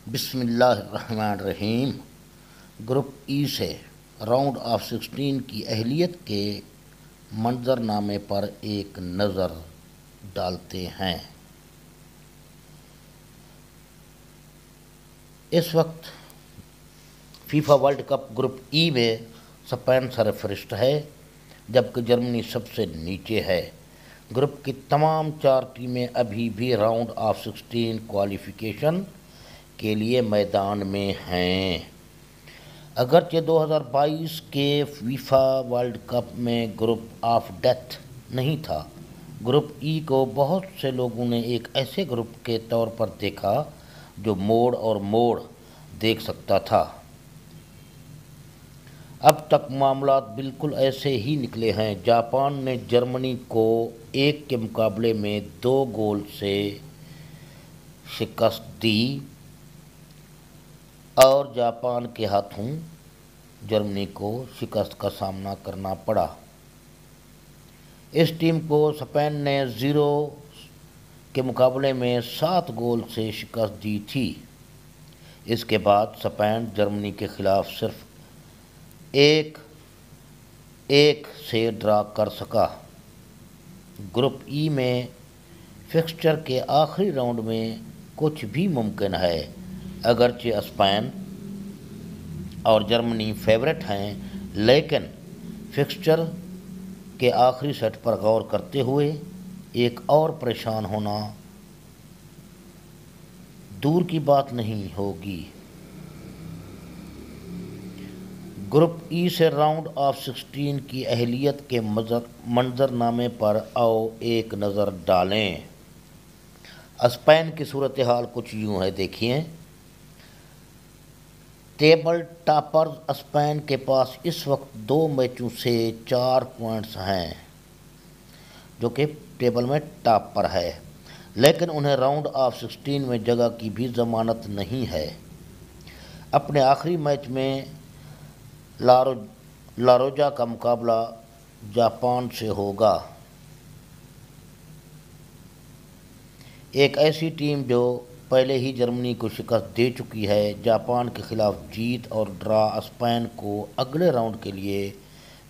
بسم اللہ الرحمن الرحیم۔ گروپ ای سے راؤنڈ آف 16 کی اہلیت کے منظرنامے پر ایک نظر ڈالتے ہیں۔ اس وقت FIFA world cup group E میں اسپین سرفہرست ہے، جبکہ جرمنی سب سے نیچے ہے۔ گروپ کی تمام 4 ٹیمیں ابھی بھی راؤنڈ آف 16 کوالیفیکیشن کے لیے میدان میں ہیں۔ اگرچہ 2022 کے فیفا ورلڈ کپ میں گروپ آف ڈیتھ نہیں تھا، گروپ ای کو بہت سے لوگوں نے ایک ایسے گروپ کے طور پر دیکھا جو موڑ دیکھ سکتا تھا۔ اب تک معاملات بالکل ایسے ہی نکلے ہیں۔ جاپان نے جرمنی کو 1 کے مقابلے میں 2 گول سے شکست دی اور جاپان کے ہاتھوں جرمنی کو شکست کا سامنا کرنا پڑا۔ اس ٹیم کو اسپین نے 0 کے مقابلے میں 7 گول سے شکست دی تھی۔ اس کے بعد اسپین جرمنی کے خلاف صرف 1-1 سے ڈرا کر سکا۔ گروپ ای میں فکسچر کے آخری راؤنڈ میں کچھ بھی ممکن ہے۔ اگرچہ اسپین اور جرمنی فیورٹ ہیں، لیکن فکسچر کے آخری سیٹ پر غور کرتے ہوئے ایک اور پریشان ہونا دور کی بات نہیں ہوگی۔ گروپ ای سے راؤنڈ آف 16 کی اہلیت کے منظرنامے پر آؤ ایک نظر ڈالیں۔ اسپین کی صورتحال کچھ یوں ہے، دیکھیے۔ ٹیبل ٹاپرز اسپین کے پاس اس وقت 2 میچوں سے 4 پوائنٹس ہیں، جو کہ ٹیبل میں ٹاپ پر ہے، لیکن انہیں راؤنڈ آف 16 میں جگہ کی بھی ضمانت نہیں ہے۔ اپنے آخری میچ میں لاروجا کا مقابلہ جاپان سے ہوگا، ایک ایسی ٹیم جو پہلے ہی جرمنی کو شکست دے چکی ہے۔ جاپان کے خلاف جیت اور ڈرا اسپین کو اگلے راؤنڈ کے لیے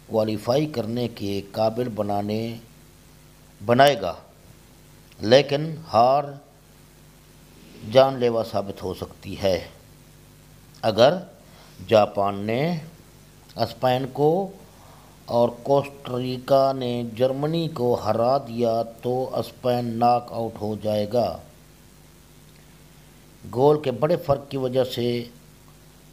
کوالیفائی کرنے کے قابل بنائے گا، لیکن ہار جان لیوا ثابت ہو سکتی ہے۔ اگر جاپان نے اسپین کو اور کوسٹاریکا نے جرمنی کو ہرا دیا تو اسپین ناک آؤٹ ہو جائے گا۔ گول کے بڑے فرق کی وجہ سے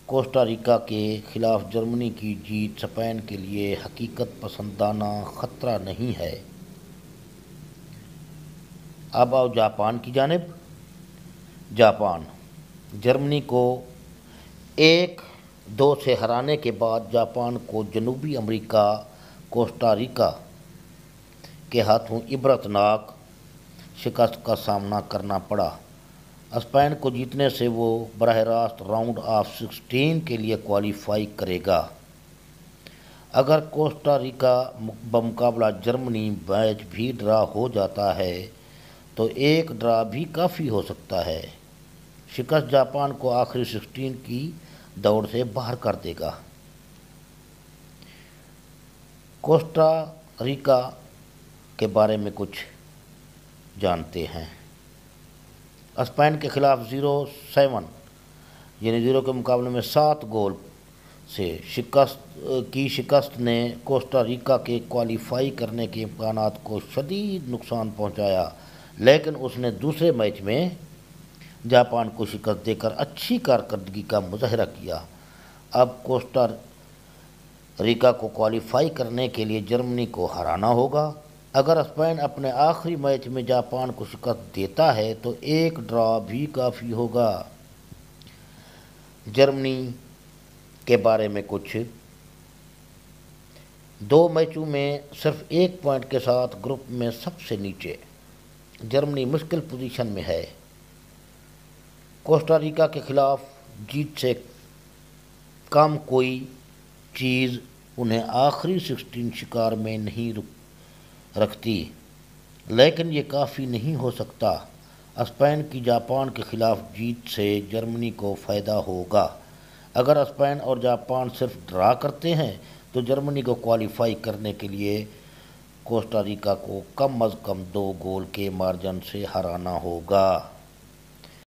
کوسٹاریکا کے خلاف جرمنی کی جیت اسپین کے لیے حقیقت پسندانہ خطرہ نہیں ہے۔ اب آؤ جاپان کی جانب۔ جاپان جرمنی کو 1-2 سے ہرانے کے بعد جاپان کو جنوبی امریکہ کوسٹاریکا کے ہاتھوں عبرتناک شکست کا سامنا کرنا پڑا۔ اسپین کو جیتنے سے وہ براہ راست راؤنڈ آف 16 کے لیے کوالیفائی کرے گا۔ اگر کوسٹاریکا بمقابلہ جرمنی میچ بھی ڈرا ہو جاتا ہے تو ایک ڈرا بھی کافی ہو سکتا ہے۔ شکست جاپان کو آخری 16 کی دوڑ سے باہر کر دے گا۔ کوسٹاریکا کے بارے میں کچھ جانتے ہیں۔ اسپین کے خلاف 0 کے مقابلے میں 7 گول سے شکست نے کوسٹاریکا کے کوالیفائی کرنے کے امکانات کو شدید نقصان پہنچایا، لیکن اس نے دوسرے میچ میں جاپان کو شکست دے کر اچھی کارکردگی کا مظاہرہ کیا۔ اب کوسٹاریکا کو کوالیفائی کرنے کے لیے جرمنی کو ہرانا ہوگا۔ اگر اسپین اپنے آخری میچ میں جاپان کو شکست دیتا ہے تو ایک ڈرا بھی کافی ہوگا۔ جرمنی کے بارے میں کچھ 2 میچوں میں صرف 1 پوائنٹ کے ساتھ گروپ میں سب سے نیچے جرمنی مشکل پوزیشن میں ہے۔ کوسٹاریکا کے خلاف جیت سے کم کوئی چیز انہیں آخری 16 شکار میں نہیں رکھتی، لیکن یہ کافی نہیں ہو سکتا۔ اسپین کی جاپان کے خلاف جیت سے جرمنی کو فائدہ ہوگا۔ اگر اسپین اور جاپان صرف ڈرا کرتے ہیں تو جرمنی کو کوالیفائی کرنے کے لیے کوسٹا ریکا کو کم از کم 2 گول کے مارجن سے ہرانا ہوگا۔